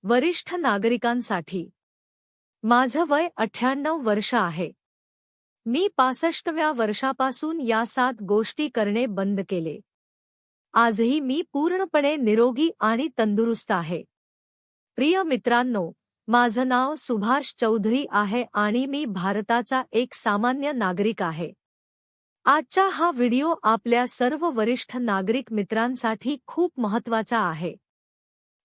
वरिष्ठ नागरिकांसाठी माझं वय 98 वर्ष आहे. मी 65व्या वर्षापासून या 7 गोष्टी करणे बंद केले. आजही मी पूर्णपणे निरोगी आणि तंदुरुस्त आहे. प्रिय मित्रांनो, माझं नाव सुभाष चौधरी आहे आणि मी भारताचा एक सामान्य नागरिक आहे. आजचा हा व्हिडिओ आपल्या सर्व वरिष्ठ नागरिक मित्रांसाठी खूप महत्त्वाचा आहे.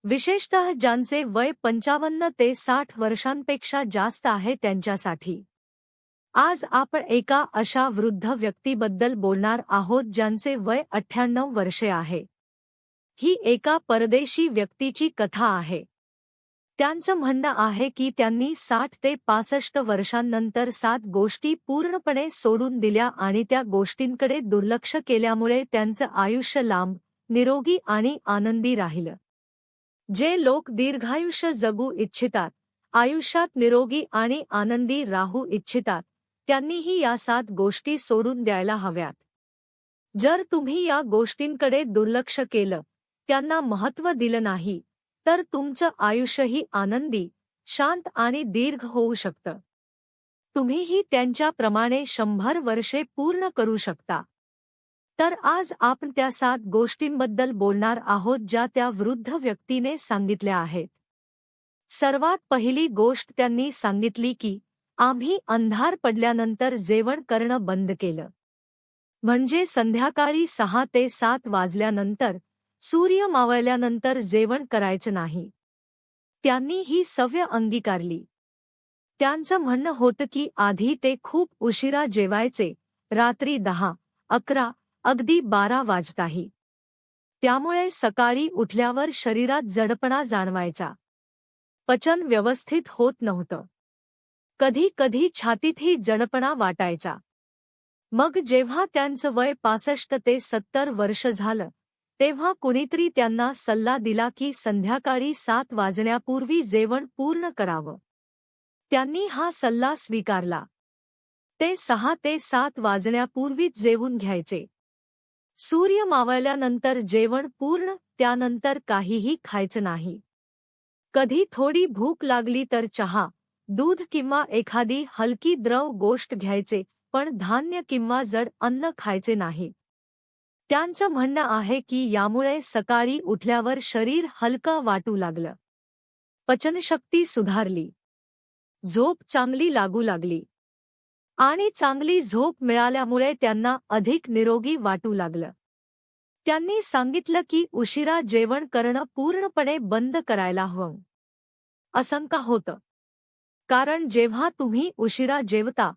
विशेषतः ज्यांचे वय 55 ते 60 वर्षांपेक्षा जास्त आहे त्यांच्यासाठी. आज आपण एका अशा वृद्ध व्यक्तीबद्दल बोलणार आहोत ज्यांचे वय 98 वर्षे आहे. ही एका परदेशी व्यक्तीची कथा आहे. त्यांचं म्हणणं आहे की त्यांनी 60 ते 65 वर्षांनंतर 7 गोष्टी पूर्णपणे सोडून दिल्या आणि त्या गोष्टींकडे दुर्लक्ष केल्यामुळे त्यांचं आयुष्य लांब, निरोगी आणि आनंदी राहिलं. जे लोक दीर्घायुष्य जगू इच्छितात, आयुष्यात निरोगी आणि आनंदी राहू इच्छितात, त्यांनीही या 7 गोष्टी सोडून द्यायला हव्यात. जर तुम्ही या गोष्टींकडे दुर्लक्ष केलं, त्यांना महत्त्व दिलं नाही, तर तुमचं आयुष्यही आनंदी, शांत आणि दीर्घ होऊ शकतं. तुम्हीही त्यांच्याप्रमाणे 100 वर्षे पूर्ण करू शकता. तर आज आपण त्या 7 गोष्टींबद्दल बोलणार आहोत ज्या त्या वृद्ध व्यक्तीने सांगितल्या आहेत. सर्वात पहिली गोष्ट त्यांनी सांगितली की आम्ही अंधार पडल्यानंतर जेवण करणं बंद केलं. म्हणजे संध्याकाळी 6 ते 7 वाजल्यानंतर, सूर्य मावळल्यानंतर जेवण करायचं नाही. त्यांनी ही सवय अंगीकारली. त्यांचं म्हणणं होतं की आधी ते खूप उशिरा जेवायचे, रात्री 10, 11, अगदी 12 वाजताही. त्यामुळे सकाळी उठल्यावर शरीरात जडपणा जाणवायचा. पचन व्यवस्थित होत नव्हतं. कधी कधी छातीतही जडपणा वाटायचा. मग जेव्हा त्यांचं वय 65 ते 70 वर्ष झालं, तेव्हा कुणीतरी त्यांना सल्ला दिला की संध्याकाळी 7 वाजण्यापूर्वी जेवण पूर्ण करावं. त्यांनी हा सल्ला स्वीकारला. ते 6 ते 7 वाजण्यापूर्वीच जेवून घ्यायचे. सूर्य मावळल्यानंतर जेवण पूर्ण, त्यानंतर काहीही खायचं नाही. कधी थोडी भूक लागली तर चहा, दूध किंवा एखादी हलकी द्रव गोष्ट घ्यायचे, पण धान्य किंवा जड अन्न खायचे नाही. त्यांचं म्हणणं आहे की यामुळे सकाळी उठल्यावर शरीर हलकं वाटू लागलं. पचनशक्ती सुधारली. झोप चांगली लागू लागली. आणि चांगली झोप मिळाल्यामुळे त्यांना अधिक निरोगी वाटू लागलं. त्यांनी सांगितलं की उशिरा जेवण करणं पूर्णपणे बंद करायला हवं. असं का होतं? कारण जेव्हा तुम्ही उशिरा जेवता,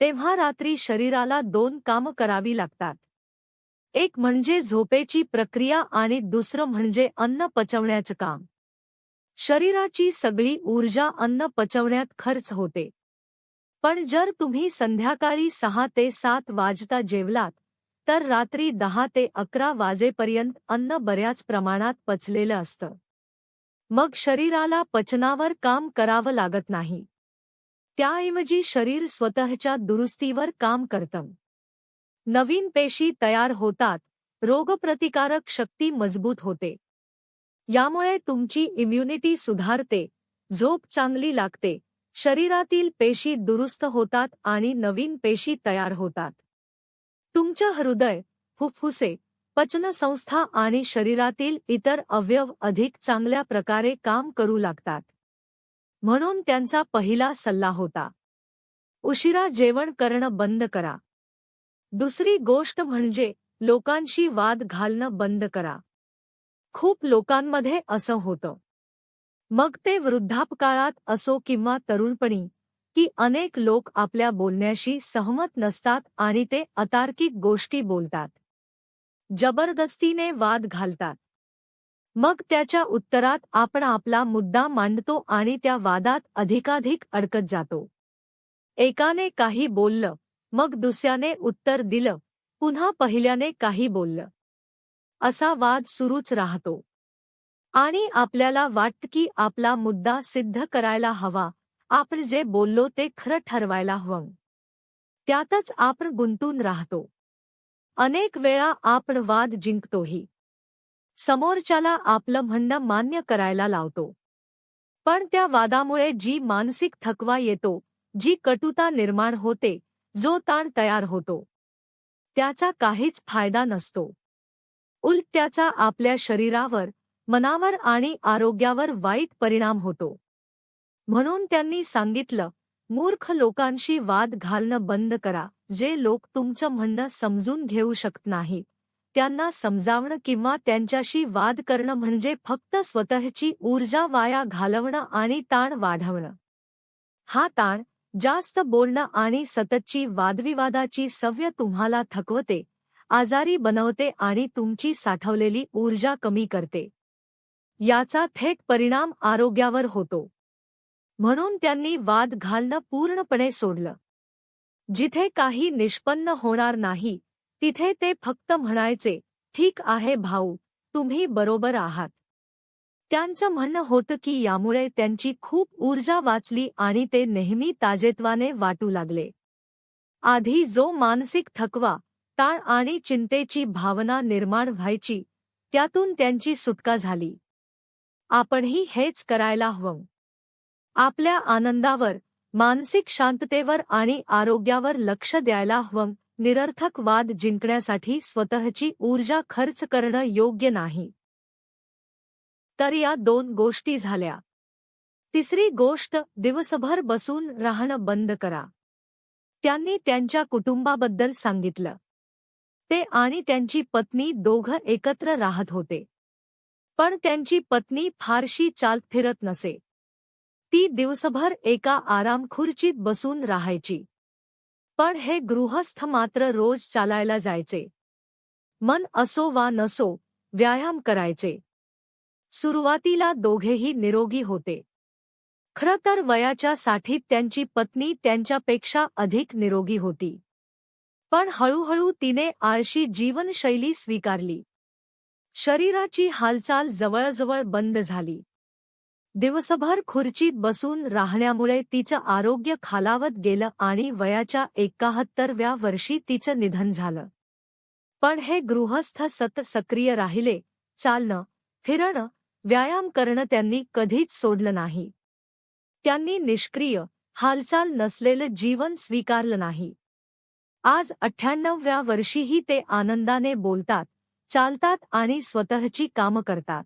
तेव्हा रात्री शरीराला 2 कामं करावी लागतात. एक म्हणजे झोपेची प्रक्रिया आणि दुसरं म्हणजे अन्न पचवण्याचं काम. शरीराची सगळी ऊर्जा अन्न पचवण्यात खर्च होते. पण जर तुम्ही संध्याकाळी 6 ते 7 वाजता जेवलात, तर रात्री 10 ते 11 वाजेपर्यंत अन्न बऱ्याच प्रमाणात पचलेलं असतं. मग शरीराला पचनावर काम करावं लागत नाही. त्याऐवजी शरीर स्वतःच्या दुरुस्तीवर काम करतं. नवीन पेशी तयार होतात, रोगप्रतिकारक शक्ती मजबूत होते. यामुळे तुमची इम्युनिटी सुधारते, झोप चांगली लागते, शरीरातील पेशी दुरुस्त होतात आणि नवीन पेशी तयार होतात. तुमचं हृदय, फुफ्फुसे, पचनसंस्था आणि शरीरातील इतर अवयव अधिक चांगल्या प्रकारे काम करू लागतात. म्हणून त्यांचा पहिला सल्ला होता, उशिरा जेवण करणं बंद करा. दुसरी गोष्ट म्हणजे लोकांशी वाद घालणं बंद करा. खूप लोकांमध्ये असं होतं. मग ते वृद्धापकाळात असो किंवा तरुणपणी, की अनेक लोक आपल्या बोलण्याशी सहमत नसतात आणि ते अतार्किक गोष्टी बोलतात. जबरदस्तीने वाद घालतात. मग त्याच्या उत्तरात आपण आपला मुद्दा मांडतो आणि त्या वादात अधिकाधिक अडकत जातो. एकाने काही बोललं, मग दुसऱ्याने उत्तर दिलं, पुन्हा पहिल्याने काही बोललं. असा वाद सुरूच राहतो. आणि आपल्याला वाटतं की आपला मुद्दा सिद्ध करायला हवा, आपण जे बोललो ते खरं ठरवायला हवं. त्यातच आपण गुंतून राहतो. अनेक वेळा आपण वाद जिंकतोही. समोरच्याला आपलं म्हणणं मान्य करायला लावतो. पण त्या वादामुळे जी मानसिक थकवा येतो, जी कटुता निर्माण होते, जो ताण तयार होतो, त्याचा काहीच फायदा नसतो. उलट त्याचा आपल्या शरीरावर, मनावर आणि आरोग्यावर वाईट परिणाम होतो. म्हणून त्यांनी सांगितलं, मूर्ख लोकांशी वाद घालणं बंद करा. जे लोक तुमचं म्हणणं समजून घेऊ शकत नाहीत, त्यांना समजावणं किंवा त्यांच्याशी वाद करणं म्हणजे फक्त स्वतःची ऊर्जा वाया घालवणं आणि ताण वाढवणं. हा ताण, जास्त बोलणं आणि सततची वादविवादाची सवय तुम्हाला थकवते, आजारी बनवते आणि तुमची साठवलेली ऊर्जा कमी करते. याचा थेट परिणाम आरोग्यावर होतो. म्हणून त्यांनी वाद घालणं पूर्णपणे सोडलं. जिथे काही निष्पन्न होणार नाही, तिथे ते फक्त म्हणायचे, ठीक आहे भाऊ, तुम्ही बरोबर आहात. त्यांचं म्हणणं होतं की यामुळे त्यांची खूप ऊर्जा वाचली आणि ते नेहमी ताजेतवाने वाटू लागले. आधी जो मानसिक थकवा, ताण आणि चिंतेची भावना निर्माण व्हायची, त्यातून त्यांची सुटका झाली. आपणही हेच करायला हवं. आपल्या आनंदावर, मानसिक शांततेवर आणि आरोग्यावर लक्ष द्यायला हवं. निरर्थक वाद जिंकण्यासाठी स्वतःची ऊर्जा खर्च करणं योग्य नाही. तर या 2 गोष्टी झाल्या. तिसरी गोष्ट, दिवसभर बसून राहणं बंद करा. त्यांनी त्यांच्या कुटुंबाबद्दल सांगितलं. ते आणि त्यांची पत्नी दोघं एकत्र राहत होते. पण त्यांची पत्नी फारशी चालत फिरत नसे. ती दिवसभर एका आरामखुर्चीत बसून राहायची. पण हे गृहस्थ मात्र रोज चालायला जायचे. मन असो वा नसो, व्यायाम करायचे. सुरुवातीला दोघेही निरोगी होते. खरं तर वयाच्या साठीत त्यांची पत्नी त्यांच्यापेक्षा अधिक निरोगी होती. पण हळूहळू तिने आळशी जीवनशैली स्वीकारली. शरीराची हालचाल जवळजवळ बंद झाली. दिवसभर खुर्चीत बसून राहण्यामुळे तिचं आरोग्य खालावत गेलं आणि वयाच्या 71व्या वर्षी तिचं निधन झालं. पण हे गृहस्थ सतत सक्रिय राहिले. चालणं, फिरणं, व्यायाम करणं त्यांनी कधीच सोडलं नाही. त्यांनी निष्क्रिय, हालचाल नसलेलं जीवन स्वीकारलं नाही. आज 98व्या वर्षीही ते आनंदाने बोलतात, चालतात आणि स्वतःची कामं करतात.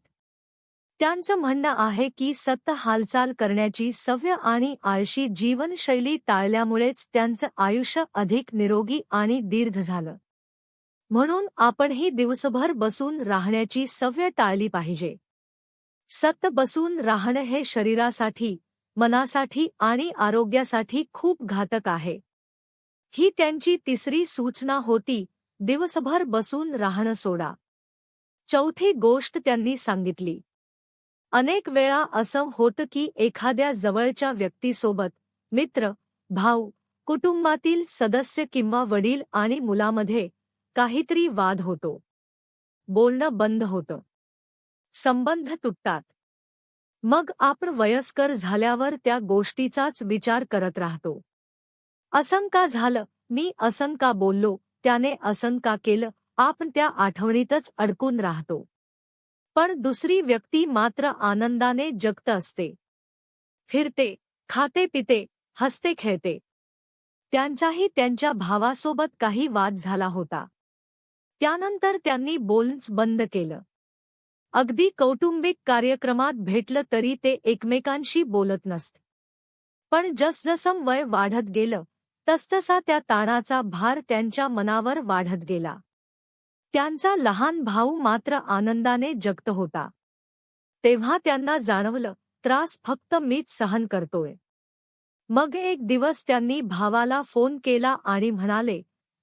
त्यांचं म्हणणं आहे की सतत हालचाल करण्याची सवय आणि आळशी जीवनशैली टाळल्यामुळेच त्यांचं आयुष्य अधिक निरोगी आणि दीर्घ झालं. म्हणून आपणही दिवसभर बसून राहण्याची सवय टाळली पाहिजे. सतत बसून राहणं हे शरीरासाठी, मनासाठी आणि आरोग्यासाठी खूप घातक आहे. ही त्यांची तिसरी सूचना होती, दिवसभर बसून राहणं सोडा. चौथी गोष्ट त्यांनी सांगितली. अनेक वेळा असं होतं की एखाद्या जवळच्या व्यक्तीसोबत, मित्र, भाऊ, कुटुंबातील सदस्य किंवा वडील आणि मुलामध्ये काहीतरी वाद होतो. बोलणं बंद होतं. संबंध तुटतात. मग आपण वयस्कर झाल्यावर त्या गोष्टीचाच विचार करत राहतो. असं का झालं, मी असं का बोललो, त्याने असं का केलं, आपण त्या आठवणीतच अडकून राहतो. पण दुसरी व्यक्ती मात्र आनंदाने जगत असते. फिरते, खाते पिते, हसते खेळते. त्यांचाही त्यांच्या भावासोबत काही वाद झाला होता. त्यानंतर त्यांनी बोलणंच बंद केलं. अगदी कौटुंबिक कार्यक्रमात भेटलं तरी ते एकमेकांशी बोलत नसत. पण जसजसं वय वाढत गेलं, तसतसा त्या ताणाचा भार त्यांच्या मनावर वाढत गेला. त्यांचा लहान भाऊ मात्र आनंदाने जगत होता. तेव्हा त्यांना जाणवलं, त्रास फक्त मीच सहन करतोय. मग एक दिवस त्यांनी भावाला फोन केला आणि म्हणाले,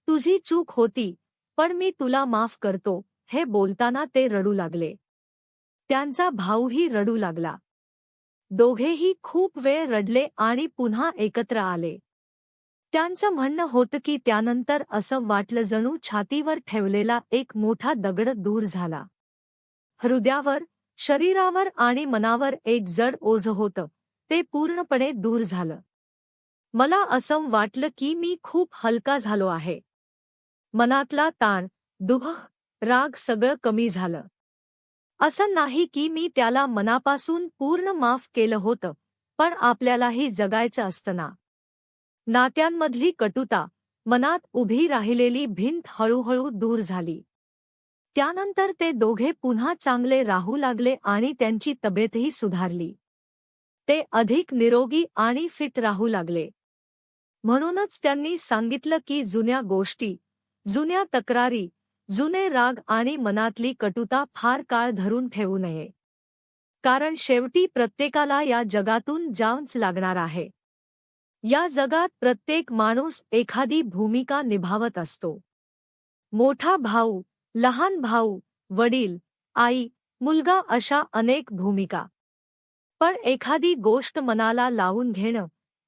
तुझी चूक होती, पण मी तुला माफ करतो. हे बोलताना ते रडू लागले. त्यांचा भाऊही रडू लागला. दोघेही खूप वेळ रडले आणि पुन्हा एकत्र आले. त्यांचं म्हणणं होतं की त्यानंतर असं वाटलं जणू छातीवर ठेवलेला एक मोठा दगड दूर झाला. हृदयावर, शरीरावर आणि मनावर एक जड ओझं होतं, ते पूर्णपणे दूर झालं. मला असं वाटलं की मी खूप हलका झालो आहे. मनातला ताण, दुःख, राग सगळं कमी झालं. असं नाही की मी त्याला मनापासून पूर्ण माफ केलं होतं, पण आपल्यालाही जगायचं असतं ना. नात्यांमधली कटुता, मनात उभी राहिलेली भिंत हळूहळू दूर झाली. त्यानंतर ते दोघे पुन्हा चांगले राहू लागले आणि त्यांची तब्येतही सुधारली. ते अधिक निरोगी आणि फिट राहू लागले. म्हणूनच त्यांनी सांगितलं की जुन्या गोष्टी, जुन्या तक्रारी, जुने राग आणि मनातली कटुता फार काळ धरून ठेवू नये. कारण शेवटी प्रत्येकाला या जगातून जावंच लागणार आहे. या जगात प्रत्येक माणूस एखादी भूमिका निभावत असतो. मोठा भाऊ, लहान भाऊ, वडील, आई, मुलगा अशा अनेक भूमिका. पण एखादी गोष्ट मनाला लावून घेणं,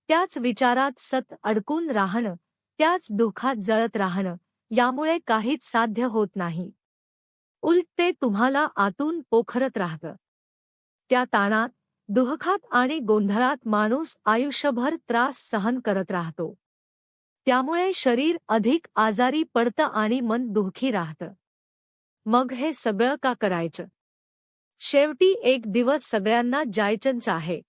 त्याच विचारात सतत अडकून राहणं, त्याच दुःखात जळत राहणं, यामुळे काहीच साध्य होत नाही. उलट ते तुम्हाला आतून पोखरत राहतं. त्या ताणात, दुःखात आणि गोंधळात माणूस आयुष्यभर त्रास सहन करत राहतो. त्यामुळे शरीर अधिक आजारी पडतं आणि मन दुःखी राहतं. मग हे सगळं का करायचं? शेवटी एक दिवस सगळ्यांना जायचंच आहे.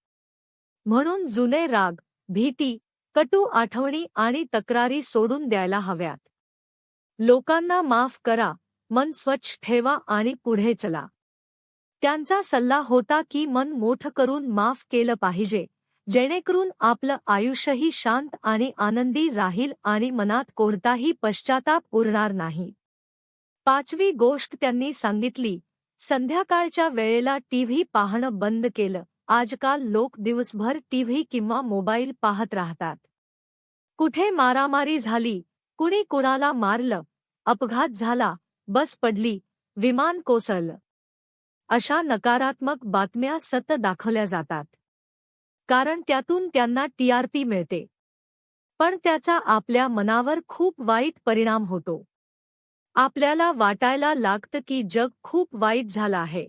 म्हणून जुने राग, भीती, कटू आठवणी आणि तक्रारी सोडून द्यायला हव्यात. लोकांना माफ करा, मन स्वच्छ ठेवा आणि पुढे चला. त्यांचा सल्ला होता की मन मोठं करून माफ केलं पाहिजे, जेणेकरून आपलं आयुष्यही शांत आणि आनंदी राहील आणि मनात कोणताही पश्चाताप उरणार नाही. 5वी गोष्ट त्यांनी सांगितली, संध्याकाळच्या वेळेला टीव्ही पाहणं बंद केलं. आजकाल लोक दिवसभर टीव्ही किंवा मोबाईल पाहत राहतात. कुठे मारामारी झाली, कुणी कुणाला मारलं, अपघात झाला, बस पडली, विमान कोसळलं, अशा नकारात्मक बातम्या सतत दाखवल्या जातात. कारण त्यातून त्यांना टीआरपी मिळते. पण त्याचा आपल्या मनावर खूप वाईट परिणाम होतो. आपल्याला वाटायला लागतं की जग खूप वाईट झालं आहे.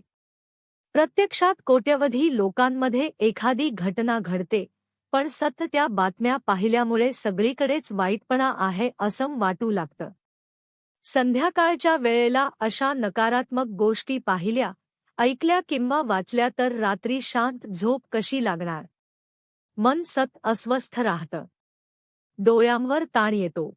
प्रत्यक्षात कोट्यवधी लोकांमध्ये एखादी घटना घडते, पण सतत त्या बातम्या पाहिल्यामुळे सगळीकडेच वाईटपणा आहे असं वाटू लागतं. संध्याकाळच्या वेळेला अशा नकारात्मक गोष्टी पाहिल्या, ऐकल्या किंवा वाचल्या तर रात्री शांत झोप कशी लागणार? मन सतत अस्वस्थ राहतं. डोळ्यांवर ताण येतो.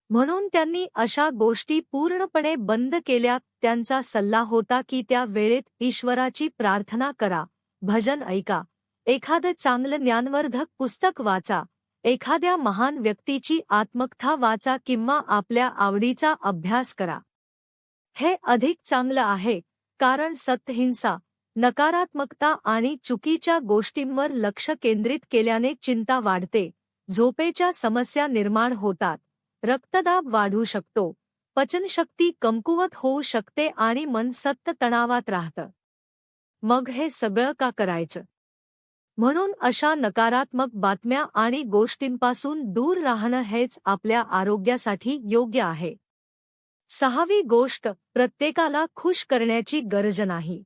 म्हणून त्यांनी अशा गोष्टी पूर्णपणे बंद केल्या. त्यांचा सल्ला होता की त्या वेळेत ईश्वराची प्रार्थना करा, भजन ऐका, एखादं चांगलं ज्ञानवर्धक पुस्तक वाचा, एखाद्या महान व्यक्तीची आत्मकथा वाचा किंवा आपल्या आवडीचा अभ्यास करा. हे अधिक चांगलं आहे, कारण सतत हिंसा, नकारात्मकता आणि चुकीच्या गोष्टींवर लक्ष केंद्रित केल्याने चिंता वाढते, झोपेच्या समस्या निर्माण होतात, रक्तदाब वाढू शकतो, पचनशक्ती कमकुवत होऊ शकते आणि मन सतत तणावात राहतं. मग हे सगळं का करायचं? म्हणून अशा नकारात्मक बातम्या आणि गोष्टींपासून दूर राहणं हेच आपल्या आरोग्यासाठी योग्य आहे. 6वी गोष्ट, प्रत्येकाला खुश करण्याची गरज नाही.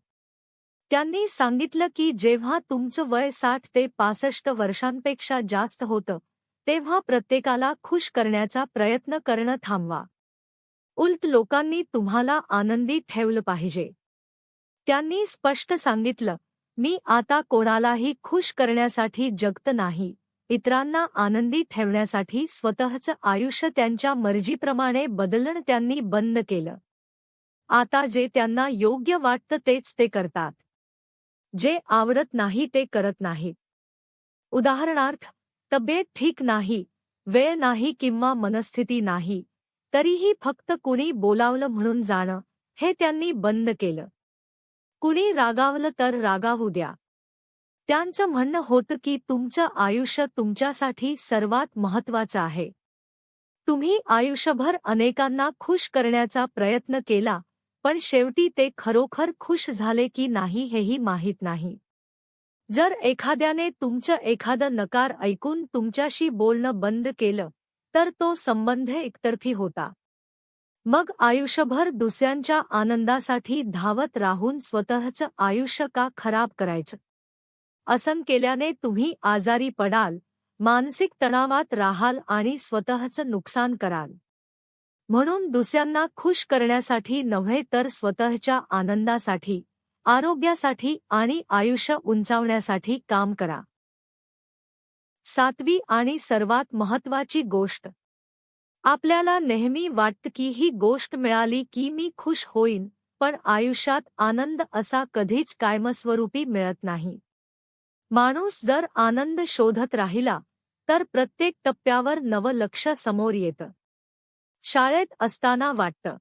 त्यांनी सांगितलं की जेव्हा तुमचं वय 60 ते 65 वर्षांपेक्षा जास्त होतं, तेव्हा प्रत्येकाला खुश करण्याचा प्रयत्न करणं थांबवा. उलट लोकांनी तुम्हाला आनंदी ठेवलं पाहिजे. त्यांनी स्पष्ट सांगितलं, मी आता कोणालाही खुश करण्यासाठी जगत नाही, इतरांना आनंदी ठेवण्यासाठी स्वतःचं आयुष्य त्यांच्या मर्जीप्रमाणे बदलणं त्यांनी बंद केलं. आता जे त्यांना योग्य वाटतं तेच ते करतात. जे आवडत नाही ते करत नाहीत. उदाहरणार्थ, तब्येत ठीक नाही, वेळ नाही किंवा मनस्थिती नाही, तरीही फक्त कुणी बोलावलं म्हणून जाणं, हे त्यांनी बंद केलं. कुणी रागावलं तर रागावू द्या. त्यांचं म्हणणं होतं की तुमचं आयुष्य तुमच्यासाठी सर्वात महत्त्वाचं आहे. तुम्ही आयुष्यभर अनेकांना खुश करण्याचा प्रयत्न केला, पण शेवटी ते खरोखर खुश झाले की नाही हेही माहीत नाही. जर एखाद्याने तुमचं एखादं नकार ऐकून तुमच्याशी बोलणं बंद केलं, तर तो संबंध एकतर्फी होता. मग आयुष्यभर दुसऱ्यांच्या आनंदासाठी धावत राहून स्वतःचं आयुष्य का खराब करायचं? असं केल्याने तुम्ही आजारी पडाल, मानसिक तणावात राहाल आणि स्वतःचं नुकसान कराल. म्हणून दुसऱ्यांना खुश करण्यासाठी नव्हे तर स्वतःच्या आनंदासाठी, आरोग्यासाठी आणि आयुष्य उंचावण्यासाठी काम करा. 7वी आणि सर्वात महत्त्वाची गोष्ट. आपल्याला नेहमी वाटतं की ही गोष्ट मिळाली की मी खुश होईन, पण आयुष्यात आनंद असा कधीच कायमस्वरूपी मिळत नाही. माणूस जर आनंद शोधत राहिला तर प्रत्येक टप्प्यावर नवं लक्ष्य समोर येतं. शाळेत असताना वाटतं,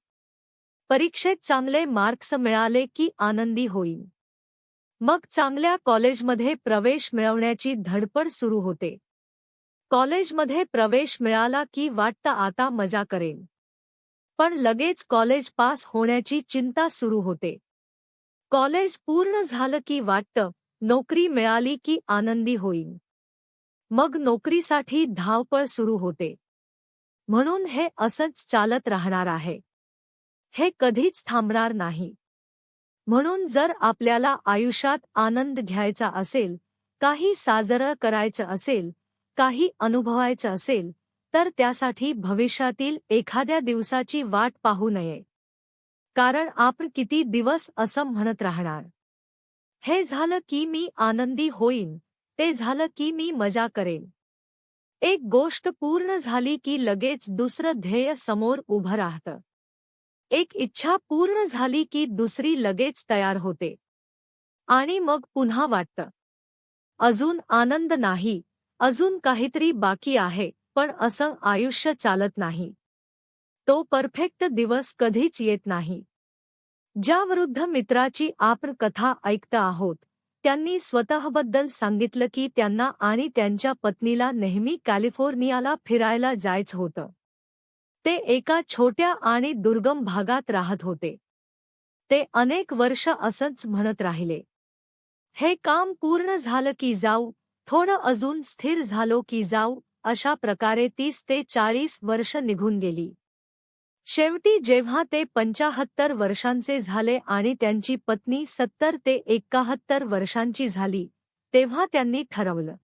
परीक्षेत चांगले मार्क्स मिळाले की आनंदी होईन. मग चांगल्या कॉलेजमध्ये प्रवेश मिळवण्याची धडपड सुरू होते. कॉलेजमध्ये प्रवेश मिळाला की वाटतं आता मजा करेन. पण लगेच कॉलेज पास होण्याची चिंता सुरू होते. कॉलेज पूर्ण झालं की वाटतं नोकरी मिळाली की आनंदी होईन. मग नोकरीसाठी धावपळ सुरू होते. म्हणून हे असंच चालत राहणार आहे. हे कधीच थांबणार नाही. म्हणून जर आपल्याला आयुष्यात आनंद घ्यायचा असेल, काही साजरं करायचं असेल, काही अनुभवायचं असेल, तर त्यासाठी भविष्यातील एखाद्या दिवसाची वाट पाहू नये. कारण आपण किती दिवस असं म्हणत राहणार, हे झालं की मी आनंदी होईन, ते झालं की मी मजा करेन. एक गोष्ट पूर्ण झाली की लगेच दुसरं ध्येय समोर उभं राहतं. एक इच्छा पूर्ण झाली की दुसरी लगेच तयार होते. आणि मग पुन्हा वाटतं, अजून आनंद नाही, अजून काहीतरी बाकी आहे. पण असं आयुष्य चालत नाही. तो परफेक्ट दिवस कधीच येत नाही. ज्या वृद्ध मित्राची आपण कथा ऐकत आहोत, त्यांनी स्वतःबद्दल सांगितलं की त्यांना आणि त्यांच्या पत्नीला नेहमी कॅलिफोर्नियाला फिरायला जायचं होतं. ते एका छोट्या आणि दुर्गम भागात राहत होते. ते अनेक वर्ष असंच म्हणत राहिले, हे काम पूर्ण झालं की जाऊ, थोडं अजून स्थिर झालो की जाऊ. अशा प्रकारे 30 ते 40 वर्ष निघून गेली. शेवटी जेव्हा ते 75 वर्षांचे झाले आणि त्यांची पत्नी 70 ते 71 वर्षांची झाली, तेव्हा त्यांनी ठरवलं,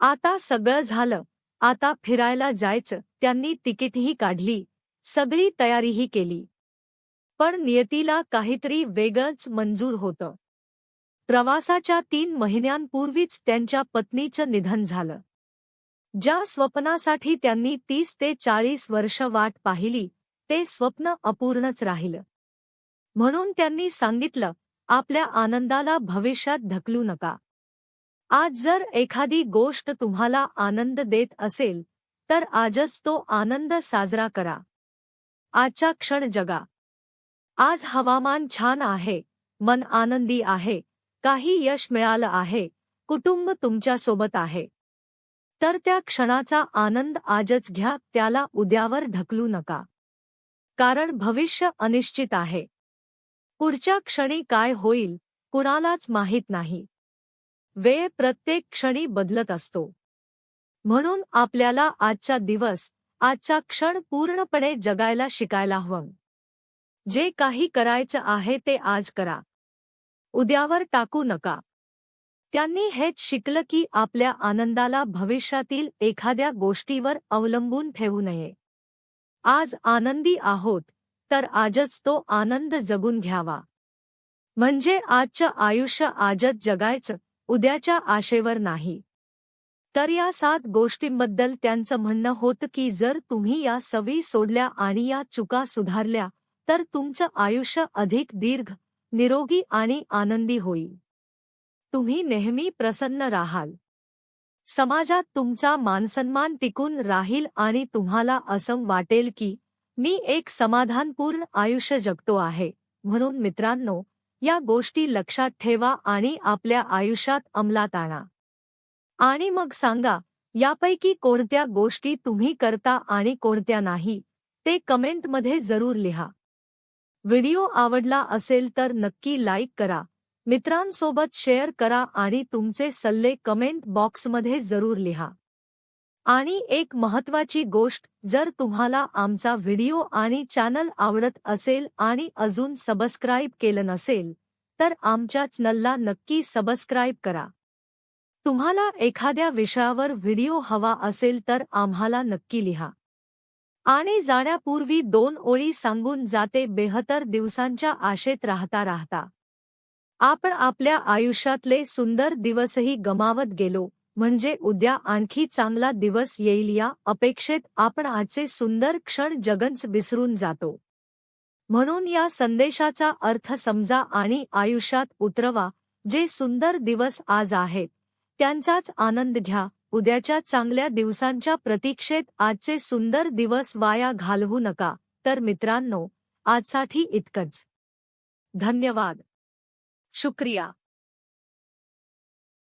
आता सगळं झालं, आता फिरायला जायचं. त्यांनी तिकीटही काढली, सगळी तयारीही केली. पण नियतीला काहीतरी वेगळंच मंजूर होतं. प्रवासाच्या 3 महिन्यांपूर्वीच त्यांच्या पत्नीचं निधन झालं. ज्या स्वप्नासाठी त्यांनी 30 ते 40 वर्ष वाट पाहिली, ते स्वप्न अपूर्णच राहिलं. म्हणून त्यांनी सांगितलं, आपल्या आनंदाला भविष्यात ढकलू नका. आज जर एखादी गोष्ट तुम्हाला आनंद देत असेल, तर आजच तो आनंद साजरा करा. आजचा क्षण जगा. आज हवामान छान आहे, मन आनंदी आहे, काही यश मिळालं आहे, कुटुंब तुमच्यासोबत आहे. तर त्या क्षणाचा आनंद आजच घ्या, त्याला उद्यावर ढकलू नका. कारण भविष्य अनिश्चित आहे. पुढच्या क्षणी काय होईल, कुणालाच माहीत नाही. वेळ प्रत्येक क्षणी बदलत असतो. म्हणून आपल्याला आजचा दिवस, आजचा क्षण पूर्णपणे जगायला शिकायला हवं. जे काही करायचं आहे ते आज करा. उद्यावर टाकू नका. त्यांनी हेच शिकलं की आपल्या आनंदाला भविष्यातील एखाद्या गोष्टीवर अवलंबून ठेवू नये. आज आनंदी आहोत, तर आजच तो आनंद जगून घ्यावा. म्हणजे आजचं आयुष्य आजच जगायचं, उद्याच्या आशेवर नाही. तर या 7 गोष्टींबद्दल त्यांचं म्हणणं होतं की जर तुम्ही या सवयी सोडल्या आणि या चुका सुधारल्या, तर तुमचं आयुष्य अधिक दीर्घ, निरोगी आणि आनंदी होईल. तुम्ही नेहमी प्रसन्न राहाल. समाजात तुमचा मानसन्मान टिकून राहील आणि तुम्हाला असं वाटेल की मी एक समाधानपूर्ण आयुष्य जगतो आहे. म्हणून मित्रांनो, या गोष्टी लक्षात ठेवा आणि आपल्या आयुष्यात अंमलात आणा. आणि मग सांगा, यापैकी कोणत्या गोष्टी तुम्ही करता आणि कोणत्या नाही, ते कमेंटमध्ये जरूर लिहा. व्हिडिओ आवडला असेल तर नक्की लाईक करा, मित्रांसोबत शेअर करा आणि तुमचे सल्ले कमेंट बॉक्समध्ये जरूर लिहा. आणि एक महत्त्वाची गोष्ट, जर तुम्हाला आमचा व्हिडिओ आणि चॅनल आवडत असेल आणि अजून सबस्क्राईब केलं नसेल, तर आमच्या चॅनलला नक्की सबस्क्राईब करा. तुम्हाला एखाद्या विषयावर व्हिडिओ हवा असेल तर आम्हाला नक्की लिहा. आणि जाण्यापूर्वी 2 ओळी सांगून जाते. 72 दिवसांच्या आशेत राहता. आपण आपल्या आयुष्यातले सुंदर दिवसही गमावत गेलो म्हणजे उद्या आणखी चांगला दिवस येईल या अपेक्षेत आपण आजचे सुंदर क्षण जगच विसरून जातो. म्हणून या संदेशाचा अर्थ समजा आणि आयुष्यात उतरवा. जे सुंदर दिवस आज आहेत त्यांचाच आनंद घ्या. उद्याच्या चांगल्या दिवसांच्या प्रतीक्षेत आजचे सुंदर दिवस वाया घालवू नका. तर मित्रांनो, आजसाठी इतकंच. धन्यवाद. शुक्रिया.